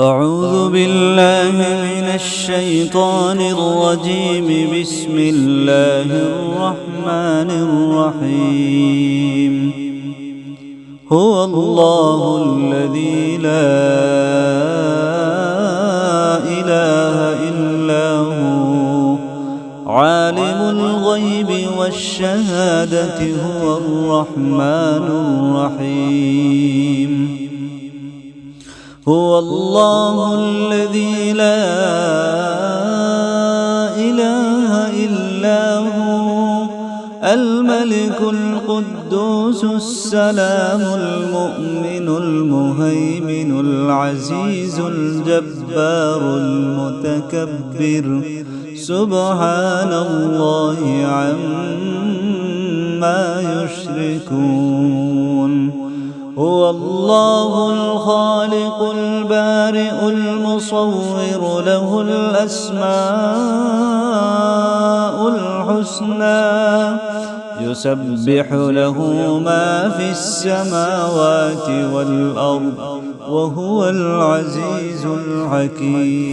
أعوذ بالله من الشيطان الرجيم. بسم الله الرحمن الرحيم. هو الله الذي لا إله إلا هو عالم الغيب والشهادة هو الرحمن الرحيم. هو الله الذي لا إله إلا هو الملك القدوس السلام المؤمن المهيمن العزيز الجبار المتكبر سبحان الله عما يشركون. هو الله الخالق البارئ المصور له الأسماء الحسنى يسبح له ما في السماوات والأرض وهو العزيز الحكيم.